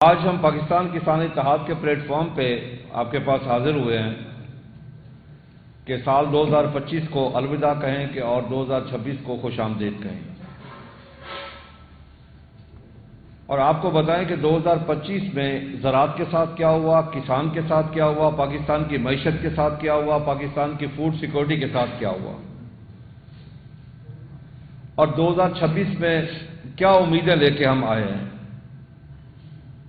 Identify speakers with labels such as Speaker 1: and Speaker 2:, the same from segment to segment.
Speaker 1: آج ہم پاکستان کسان اتحاد کے پلیٹ فارم پہ آپ کے پاس حاضر ہوئے ہیں کہ سال 2025 کو الوداع کہیں کہ اور 2026 کو خوش آمدید کہیں، اور آپ کو بتائیں کہ 2025 میں زراعت کے ساتھ کیا ہوا، کسان کے ساتھ کیا ہوا، پاکستان کی معیشت کے ساتھ کیا ہوا، پاکستان کی فوڈ سیکورٹی کے ساتھ کیا ہوا، اور 2026 میں کیا امیدیں لے کے ہم آئے ہیں،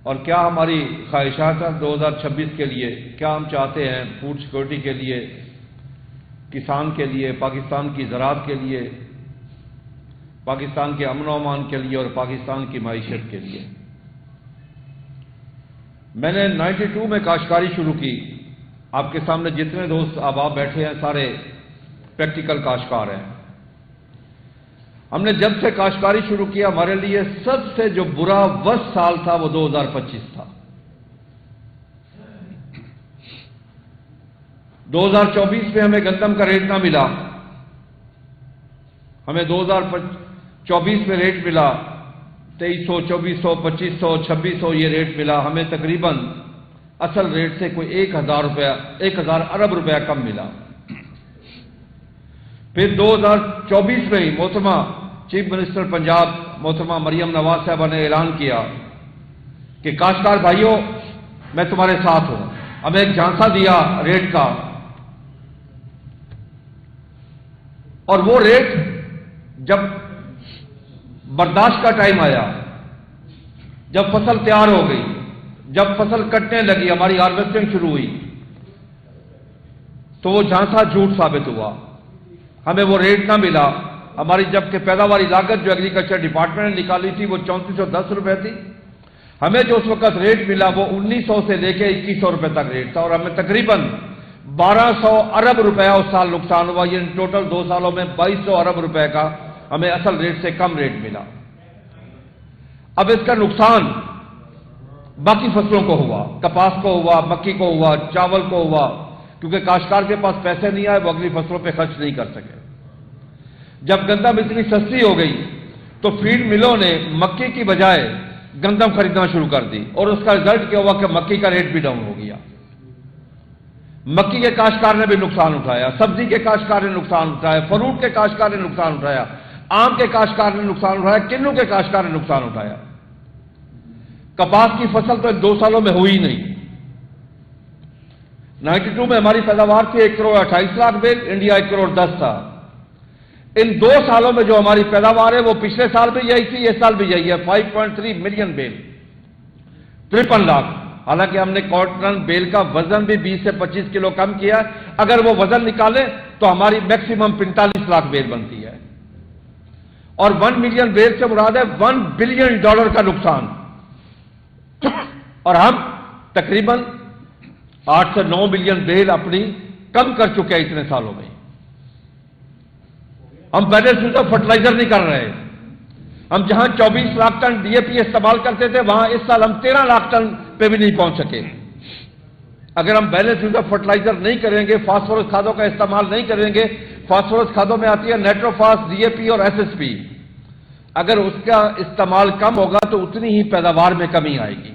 Speaker 1: اور کیا ہماری خواہشات ہیں 2026 کے لیے، کیا ہم چاہتے ہیں فوڈ سیکورٹی کے لیے، کسان کے لیے، پاکستان کی زراعت کے لیے، پاکستان کے امن و امان کے لیے اور پاکستان کی معیشت کے لیے۔ میں نے 92 میں کاشتکاری شروع کی۔ آپ کے سامنے جتنے دوست احباب بیٹھے ہیں سارے پریکٹیکل کاشتکار ہیں۔ ہم نے جب سے کاشتکاری شروع کیا ہمارے لیے سب سے جو برا وقت سال تھا وہ 2025 تھا۔ 2024 میں ہمیں گندم کا ریٹ نہ ملا، ہمیں 2024 میں ریٹ ملا 2300، 2400، 2500، 2600 یہ ریٹ ملا، ہمیں تقریباً اصل ریٹ سے کوئی 1000 ارب روپیہ کم ملا۔ پھر 2024 میں ہی محترمہ چیف منسٹر پنجاب محترمہ مریم نواز صاحبہ نے اعلان کیا کہ کاشتکار بھائیوں میں تمہارے ساتھ ہوں۔ ہمیں ایک جھانسا دیا ریٹ کا، اور وہ ریٹ جب برداشت کا ٹائم آیا، جب فصل تیار ہو گئی، جب فصل کٹنے لگی، ہماری ہارویسٹنگ شروع ہوئی، تو وہ جھانسا جھوٹ ثابت ہوا، ہمیں وہ ریٹ نہ ملا۔ ہماری جبکہ پیداواری لاگت جو ایگریکلچر ڈپارٹمنٹ نے نکالی تھی وہ 3410 روپے تھی، ہمیں جو اس وقت ریٹ ملا وہ 1900 سے لے کے 2100 روپے تک ریٹ تھا، اور ہمیں تقریباً 1200 ارب روپیہ اس سال نقصان ہوا۔ یہ ٹوٹل 2 سالوں میں 2200 ارب روپے کا ہمیں اصل ریٹ سے کم ریٹ ملا۔ اب اس کا نقصان باقی فصلوں کو ہوا، کپاس کو ہوا، مکی کو ہوا، چاول کو ہوا، کیونکہ کاشتکار کے پاس پیسے نہیں آئے، وہ اگلی فصلوں پہ خرچ نہیں کر سکے۔ جب گندم اتنی سستی ہو گئی تو فیڈ ملوں نے مکی کی بجائے گندم خریدنا شروع کر دی، اور اس کا رزلٹ کیا ہوا کہ مکی کا ریٹ بھی ڈاؤن ہو گیا۔ مکی کے کاشتکار نے بھی نقصان اٹھایا، سبزی کے کاشتکار نے نقصان اٹھایا، فروٹ کے کاشتکار نے نقصان اٹھایا، آم کے کاشتکار نے نقصان اٹھایا، کنو کے کاشتکار نے نقصان اٹھایا۔ کپاس کی فصل تو 2 سالوں میں ہوئی نہیں۔ 92 میں ہماری پیداوار تھی 1 کروڑ 28 لاکھ بیل، انڈیا 1 کروڑ 10 تھا۔ ان 2 سالوں میں جو ہماری پیداوار ہے وہ پچھلے سال بھی یہی تھی، اس سال بھی یہی ہے، 5.3 ملین بیل، 53 لاکھ۔ حالانکہ ہم نے کاٹن بیل کا وزن بھی 20 سے 25 کلو کم کیا، اگر وہ وزن نکالیں تو ہماری میکسیمم 45 لاکھ بیل بنتی ہے، اور 1 ملین بیل سے مراد ہے $1 بلین کا نقصان، اور ہم تقریباً 8 سے 9 ملین بیل اپنی کم کر چکے ہیں اتنے سالوں میں۔ ہم پہلے سے فرٹیلائزر نہیں کر رہے، ہم جہاں 24 لاکھ ٹن ڈی اے پی استعمال کرتے تھے وہاں اس سال ہم 13 لاکھ ٹن پہ بھی نہیں پہنچ سکے۔ اگر ہم بیلنس یوز آف فرٹیلائزر نہیں کریں گے، فاسفورس کھادوں کا استعمال نہیں کریں گے، فاسفورس کھادوں میں آتی ہے نیٹروفاس، ڈی اے پی اور ایس ایس پی، اگر اس کا استعمال کم ہوگا تو اتنی ہی پیداوار میں کمی آئے گی۔